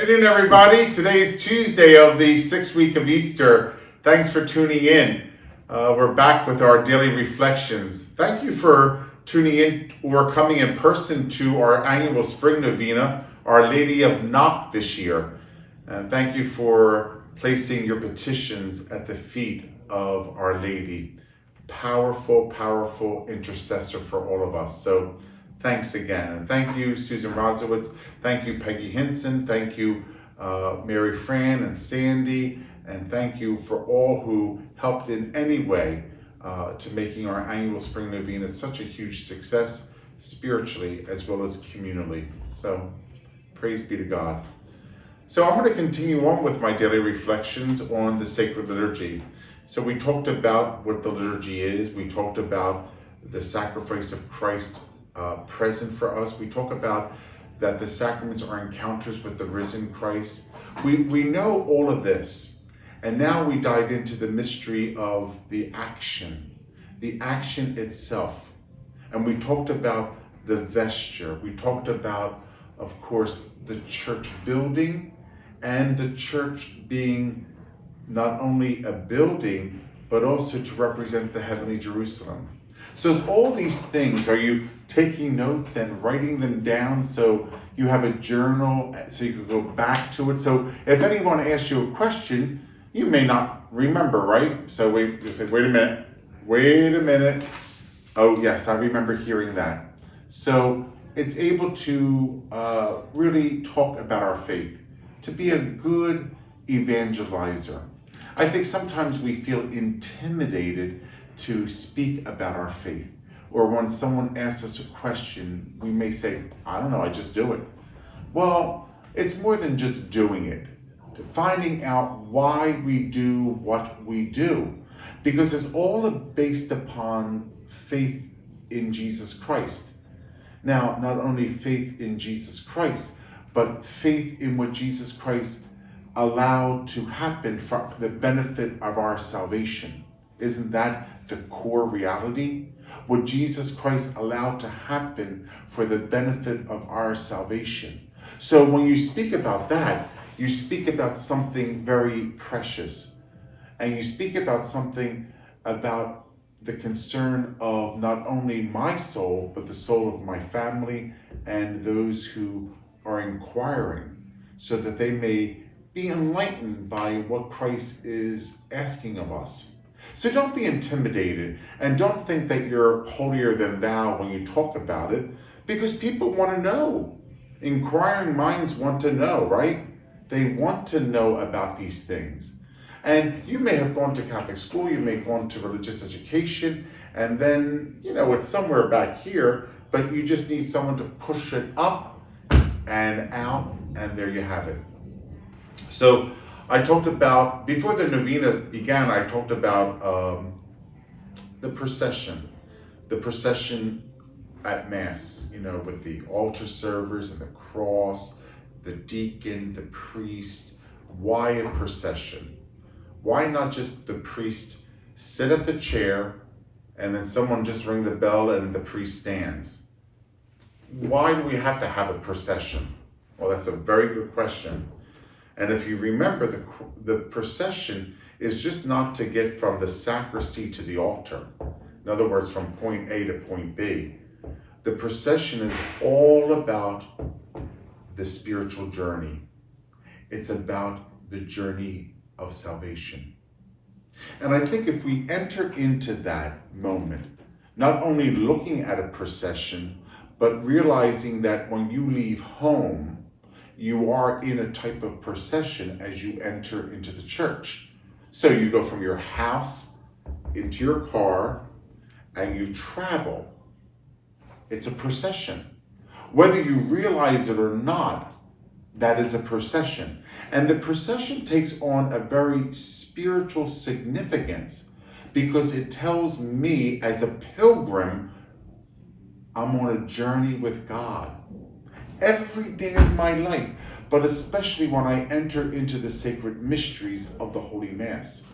afternoon, everybody. Today is Tuesday of the 6th week of Easter. Thanks for tuning in. We're back with our daily reflections. Thank you for tuning in or coming in person to our annual spring novena, Our Lady of Knock this year. And thank you for placing your petitions at the feet of Our Lady. Powerful, powerful intercessor for all of us. So thanks again. And thank you, Susan Rosowitz. Thank you, Peggy Hinson. Thank you, Mary Fran and Sandy. And thank you for all who helped in any way to making our annual spring novena such a huge success spiritually as well as communally. So praise be to God. So I'm going to continue on with my daily reflections on the sacred liturgy. So we talked about what the liturgy is. We talked about the sacrifice of Christ present for us. We talk about that the sacraments are encounters with the risen Christ. We know all of this. And now we dive into the mystery of the action itself. And we talked about the vesture. We talked about, of course, the church building and the church being not only a building, but also to represent the heavenly Jerusalem. So all these things, are you taking notes and writing them down so you have a journal so you can go back to it? So if anyone asks you a question, you may not remember, right? So you say, wait a minute. Oh yes, I remember hearing that. So it's able to really talk about our faith, to be a good evangelizer. I think sometimes we feel intimidated to speak about our faith. Or when someone asks us a question, we may say, I don't know, I just do it. Well, it's more than just doing it. Finding out why we do what we do. Because it's all based upon faith in Jesus Christ. Now, not only faith in Jesus Christ, but faith in what Jesus Christ allowed to happen for the benefit of our salvation. Isn't that the core reality? What Jesus Christ allowed to happen for the benefit of our salvation. So when you speak about that, you speak about something very precious. And you speak about something about the concern of not only my soul, but the soul of my family and those who are inquiring, so that they may be enlightened by what Christ is asking of us. So don't be intimidated and don't think that you're holier than thou when you talk about it, because people want to know. Inquiring minds want to know, right? They want to know about these things. And you may have gone to Catholic school, you may have gone to religious education, and then, it's somewhere back here, but you just need someone to push it up and out, and there you have it. So I talked about, before the novena began, I talked about the procession at Mass, with the altar servers and the cross, the deacon, the priest. Why a procession? Why not just the priest sit at the chair and then someone just ring the bell and the priest stands? Why do we have to have a procession? Well, that's a very good question. And if you remember, the procession is just not to get from the sacristy to the altar. In other words, from point A to point B. The procession is all about the spiritual journey. It's about the journey of salvation. And I think if we enter into that moment, not only looking at a procession, but realizing that when you leave home, you are in a type of procession as you enter into the church. So you go from your house into your car and you travel. It's a procession. Whether you realize it or not, that is a procession. And the procession takes on a very spiritual significance because it tells me as a pilgrim, I'm on a journey with God. Every day of my life, but especially when I enter into the sacred mysteries of the Holy Mass.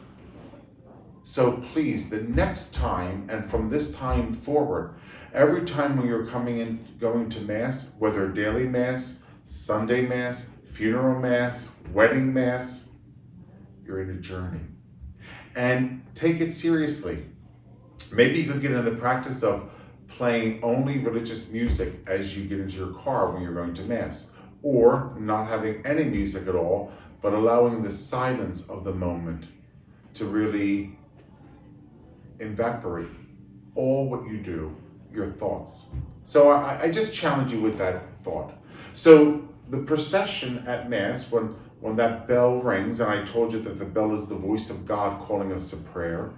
So please, the next time, and from this time forward, every time when you're coming in, going to Mass, whether daily Mass, Sunday Mass, funeral mass, wedding mass, you're in a journey. And take it seriously. Maybe you could get in the practice of playing only religious music as you get into your car when you're going to mass, or not having any music at all, but allowing the silence of the moment to really evaporate all what you do, your thoughts. So I just challenge you with that thought. So the procession at Mass, when that bell rings, and I told you that the bell is the voice of God calling us to prayer,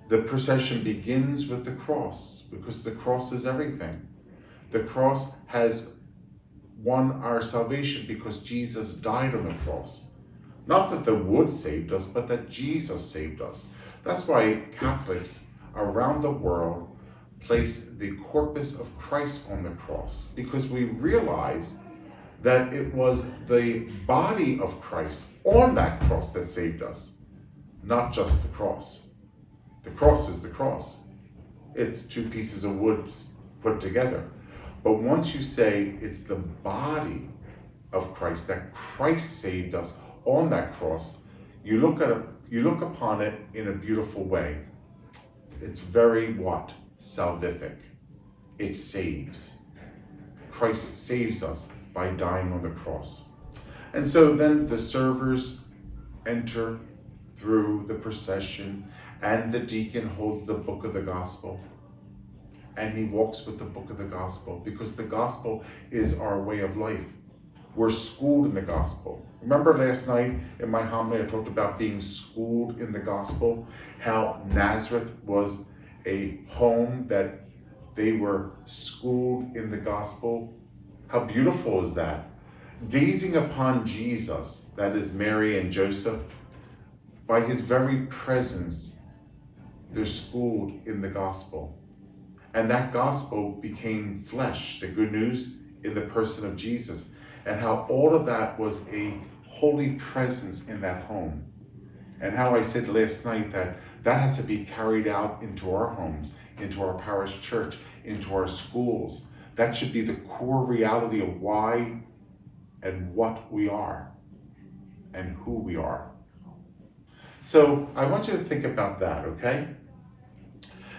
the procession begins with the cross, because the cross is everything. The cross has won our salvation because Jesus died on the cross. Not that the wood saved us, but that Jesus saved us. That's why Catholics around the world place the corpus of Christ on the cross, because we realize that it was the body of Christ on that cross that saved us, not just the cross. The cross is the cross. It's two pieces of wood put together. But once you say it's the body of Christ, that Christ saved us on that cross, you look upon it in a beautiful way. It's very what? Salvific. It saves. Christ saves us by dying on the cross. And so then the servers enter through the procession, and the deacon holds the book of the gospel. And he walks with the book of the gospel, because the gospel is our way of life. We're schooled in the gospel. Remember last night in my homily, I talked about being schooled in the gospel, how Nazareth was a home that they were schooled in the gospel. How beautiful is that? Gazing upon Jesus, that is Mary and Joseph, by his very presence, they're schooled in the gospel. And that gospel became flesh, the good news in the person of Jesus, and how all of that was a holy presence in that home. And how I said last night that has to be carried out into our homes, into our parish church, into our schools. That should be the core reality of why and what we are and who we are. So I want you to think about that, okay?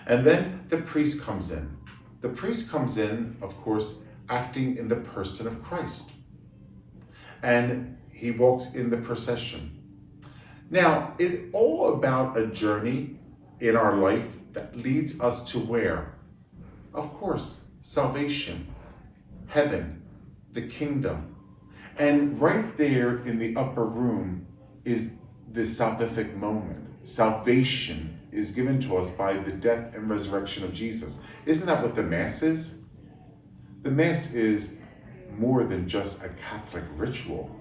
And then the priest comes in. The priest comes in, of course, acting in the person of Christ. And he walks in the procession. Now, it's all about a journey in our life that leads us to where? Of course, salvation, heaven, the kingdom. And right there in the upper room is the salvific moment. Salvation is given to us by the death and resurrection of Jesus. Isn't that what the Mass is? The Mass is more than just a Catholic ritual.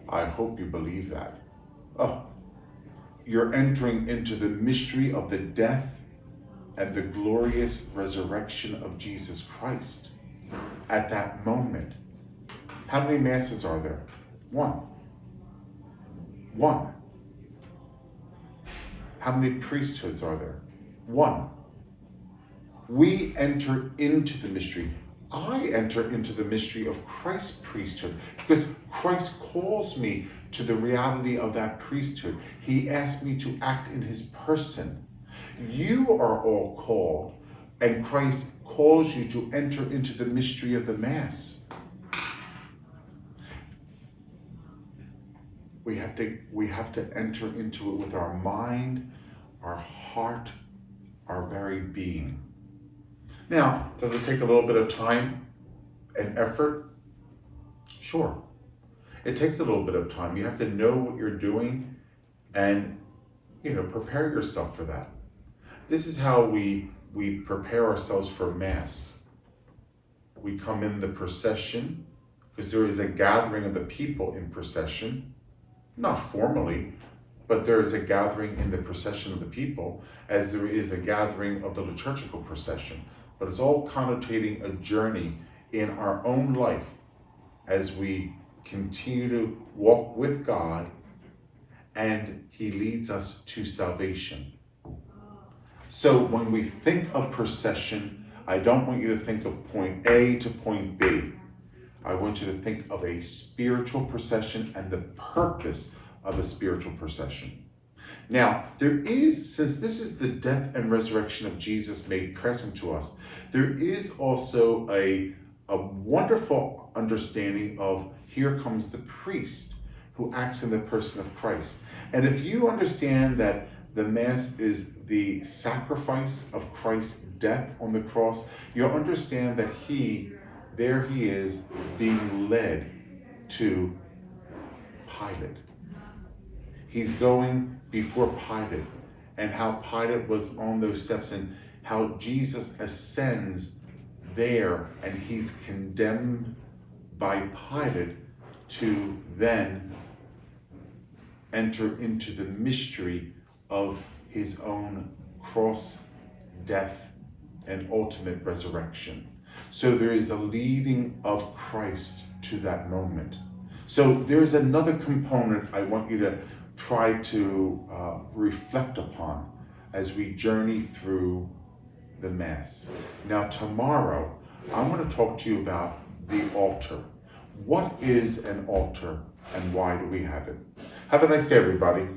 I hope you believe that. Oh, you're entering into the mystery of the death and the glorious resurrection of Jesus Christ at that moment. How many Masses are there? One. How many priesthoods are there? One. We enter into the mystery. I enter into the mystery of Christ's priesthood, because Christ calls me to the reality of that priesthood. He asked me to act in his person. You are all called, and Christ calls you to enter into the mystery of the Mass. We have to enter into it with our mind, our heart, our very being. Now, does it take a little bit of time and effort? Sure. It takes a little bit of time. You have to know what you're doing and, prepare yourself for that. This is how we prepare ourselves for Mass. We come in the procession, because there is a gathering of the people in procession. Not formally, but there is a gathering in the procession of the people, as there is a gathering of the liturgical procession. But it's all connotating a journey in our own life as we continue to walk with God, and he leads us to salvation. So when we think of procession, I don't want you to think of point A to point B. I want you to think of a spiritual procession and the purpose of a spiritual procession. Now, there is, since this is the death and resurrection of Jesus made present to us, there is also a wonderful understanding of here comes the priest who acts in the person of Christ. And if you understand that the Mass is the sacrifice of Christ's death on the cross, you'll understand that there he is being led to Pilate. He's going before Pilate, and how Pilate was on those steps, and how Jesus ascends there, and he's condemned by Pilate to then enter into the mystery of his own cross, death, and ultimate resurrection. So there is a leading of Christ to that moment. So there's another component I want you to try to reflect upon as we journey through the Mass. Now tomorrow, I want to talk to you about the altar. What is an altar and why do we have it? Have a nice day, everybody.